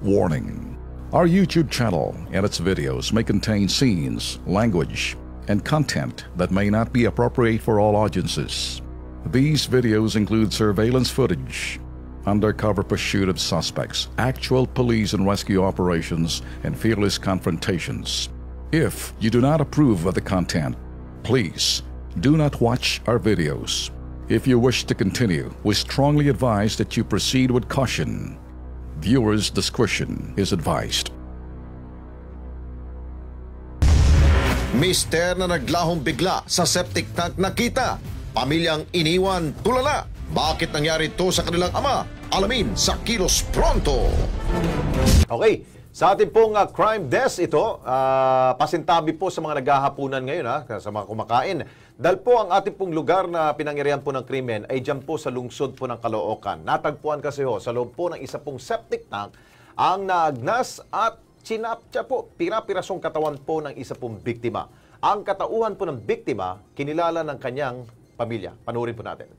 Warning: our YouTube channel and its videos may contain scenes, language, and content that may not be appropriate for all audiences. These videos include surveillance footage, undercover pursuit of suspects, actual police and rescue operations, and fearless confrontations. If you do not approve of the content, please do not watch our videos. If you wish to continue, we strongly advise that you proceed with caution. Viewers' discretion is advised. Mister na naglahong bigla sa septic tank nakita. Pamilyang iniwan tulala. Bakit nangyari ito sa kanilang ama? Alamin sa Kilos Pronto. Okay, sa ating pong crime desk ito, pasintabi po sa mga naghahapunan ngayon, sa mga kumakain. Dahil po ang ating pong lugar na pinangyarihan po ng krimen ay dyan po sa lungsod po ng Caloocan. Natagpuan kasi sa loob po ng isa pong septic tank ang naagnas at sinaptya po pira-pirasong katawan po ng isa pong biktima. Ang katauhan po ng biktima, kinilala ng kanyang pamilya. Panurin po natin.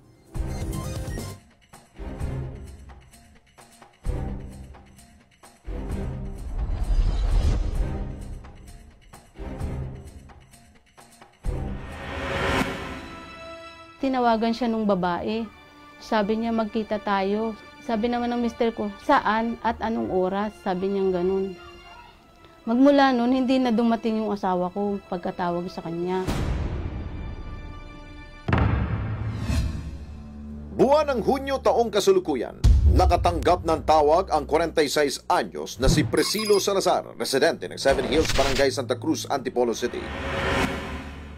Tinawagan siya nung babae. Sabi niya, magkita tayo. Sabi naman ng mister ko, saan at anong oras? Sabi niya ganun. Magmula nun, hindi na dumating yung asawa ko pagkatawag sa kanya. Buwan ng Hunyo taong kasalukuyan, nakatanggap ng tawag ang 46 anyos na si Priscilo Salazar, residente ng Seven Hills, Barangay Santa Cruz, Antipolo City.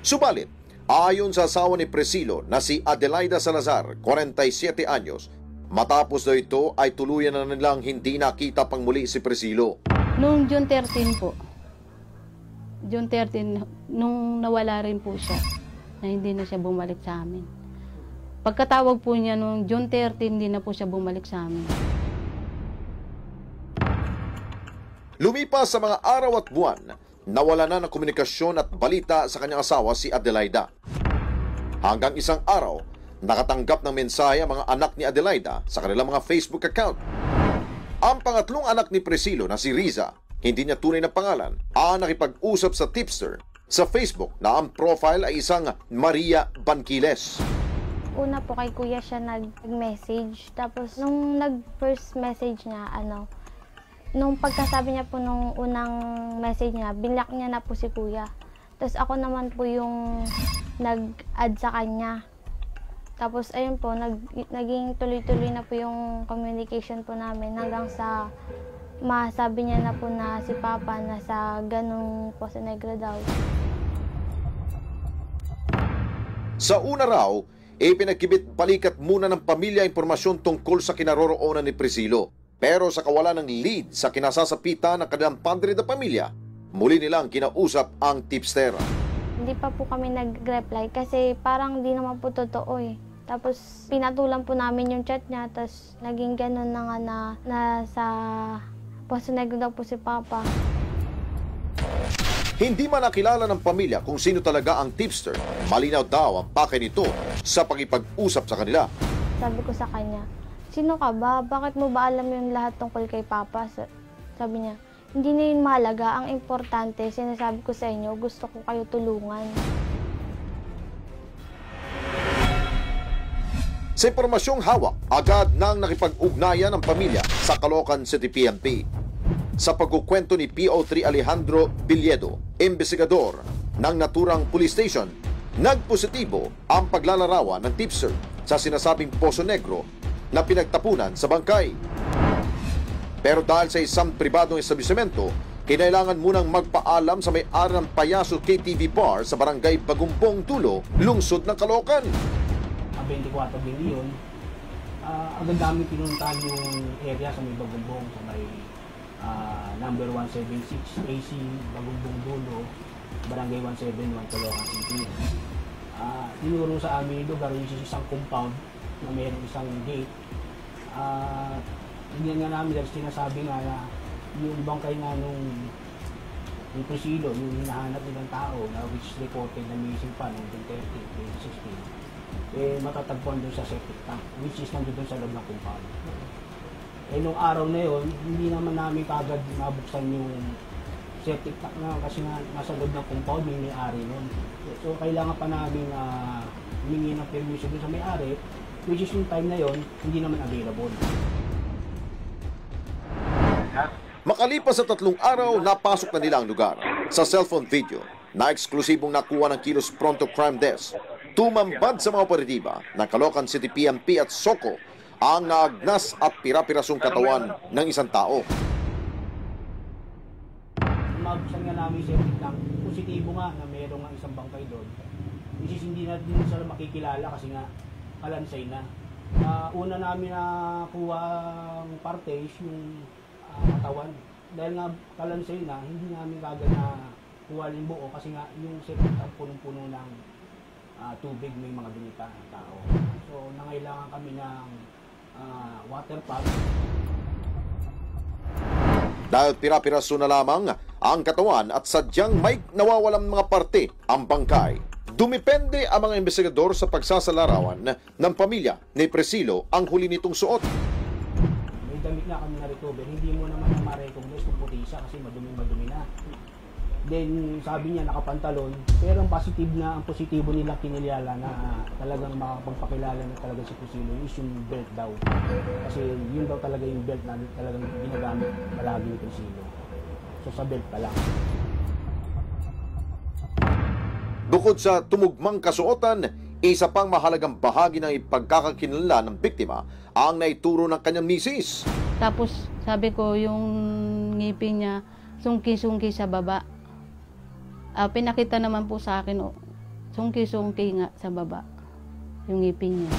Subalit, ayon sa asawa ni Priscilo na si Adelaida Salazar, 47 anyos, matapos daw ito ay tuluyan na nilang hindi nakita pang muli si Priscilo. Noong June 13 po, June 13, nung nawala rin po siya, na hindi na siya bumalik sa amin. Pagkatawag po niya noong June 13, hindi na po siya bumalik sa amin. Lumipas sa mga araw at buwan, nawala na ng komunikasyon at balita sa kanyang asawa si Adelaida. Hanggang isang araw, nakatanggap ng mensahe ang mga anak ni Adelaida sa kanilang mga Facebook account. Ang pangatlong anak ni Priscilo na si Riza, hindi niya tunay na pangalan, ang nakipag-usap sa tipster sa Facebook na ang profile ay isang Maria Banquiles. Una po kay kuya siya nag-message. Tapos nung nag-first message niya, nung pagkasabi niya po nung unang message niya, binlock niya na po si kuya. Tapos ako naman po yung nag-add sa kanya. Tapos ayun po, naging tuloy-tuloy na po yung communication po namin hanggang sa masabi niya na po na si Papa nasa ganung Poso Negro daw. Sa una raw, ipinagkibit balikat muna ng pamilya impormasyon tungkol sa kinaroroonan ni Priscilo. Pero sa kawalan ng lead sa kinasasapitan ng kanilang padre na pamilya, muli nilang kinausap ang tipster. Hindi pa po kami nag-reply kasi parang di naman po totoo eh. Tapos pinatulan po namin yung chat niya, tapos naging ganun na nga na nasa Poso Negro daw po si Papa. Hindi man nakilala ng pamilya kung sino talaga ang tipster, malinaw daw ang pake nito sa pakipag-usap sa kanila. Sabi ko sa kanya, sino ka ba? Bakit mo ba alam yung lahat tungkol kay Papa? Sabi niya, hindi na yun mahalaga. Ang importante, sinasabi ko sa inyo, gusto ko kayo tulungan. Sa impormasyong hawak, agad nang nakipag-ugnayan ang pamilya sa Caloocan City PNP. Sa pagkukwento ni PO3 Alejandro Billedo, investigador ng naturang police station, nagpositibo ang paglalarawan ng tipster sa sinasabing Poso Negro na pinagtapunan sa bangkay. Pero dahil sa isang pribadong establishmento, kinailangan munang magpaalam sa may-ari ng Payaso KTV Bar sa barangay Bagumpong Tulo, lungsod ng Caloocan. 24 bilyon, agad dami pinuntahan yung area sa may Bagumpong, sa may number 176 AC Bagumpong Dulo, barangay 171 Caloocan City. Tinuro sa amin yung lugar yung isang compound na mayroong isang gate. Tingnan nga namin dahil sinasabi nga na yung bangkay nga nung Priscilo, yung hinahanap nilang tao na which is reported na missing pa noong 2013, 2016, matatagpuan doon sa septic tank, which is nandun sa loob ng compound. Eh nung araw na yon, hindi naman namin kagad nabuksan yung septic tank na kasi nga nasa loob ng compound may may-ari nun. So kailangan pa namin humingi ng permission dun sa may-ari, which is yung time na yon, hindi naman available. Makalipas sa 3 araw, napasok na nila ang lugar. Sa cellphone video, na eksklusibong nakuha ng Kilos Pronto Crime Desk, tumambad sa mga operatiba ng Caloocan City PNP at SOCO ang naagnas at pira-pirasong katawan ng isang tao. Mabuksan nga namin yung septic tank, positibo nga na mayroong nga isang bangkay doon. Which is hindi na din sila makikilala kasi nga kalansay na. Una namin na kuha ang parte is yung katawan. Dahil nga kalansay na, hindi namin kagad na kuha yung buo kasi nga yung septic tank punong-puno ng tubig, may mga binita ng tao. So nangailangan kami ng water pump. Dahil pira-piraso na lamang ang katawan at sadyang may nawawalang mga parte ang bangkay, dumipende ang mga investigador sa pagsasalarawan ng pamilya ni Priscilo ang huli nitong suot. May damit na kami na-recover, hindi mo naman ma-recognize kung puti siya kasi madumi-madumi na. Then sabi niya nakapantalon, pero ang positibo nilang kinilala na talagang makapagpakilala na talaga si Priscilo is yung belt daw. Kasi yun daw talaga yung belt na talagang ginagamit palagi ni Priscilo. So sa belt pa lang. Bukod sa tumugmang kasuotan, isa pang mahalagang bahagi ng ipagkakakinala ng biktima ang naituro ng kanyang misis. Tapos sabi ko yung ngipin niya, sungki-sungki sa baba. Pinakita naman po sa akin, sungki-sungki nga sa baba, yung ngipin niya.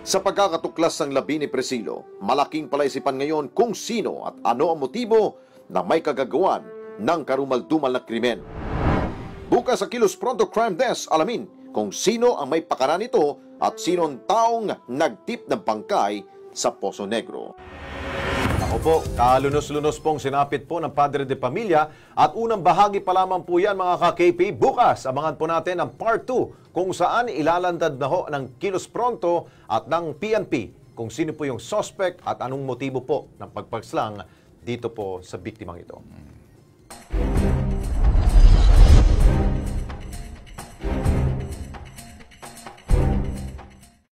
Sa pagkakatuklas ng labi ni Priscilo, malaking palaisipan ngayon kung sino at ano ang motibo na may kagagawan ng karumal-dumal na krimen. Bukas sa Kilos Pronto Crime Desk, alamin kung sino ang may pakana nito at sino ang taong nagtip ng bangkay sa Poso Negro. Ako po, kalunos-lunos pong sinapit po ng Padre de Pamilya at unang bahagi pa lamang po yan mga ka-KP. Bukas, abangan po natin ang part 2 kung saan ilalandad na ho ng Kilos Pronto at ng PNP kung sino po yung suspect at anong motibo po ng pagpagslang dito po sa biktimang ito.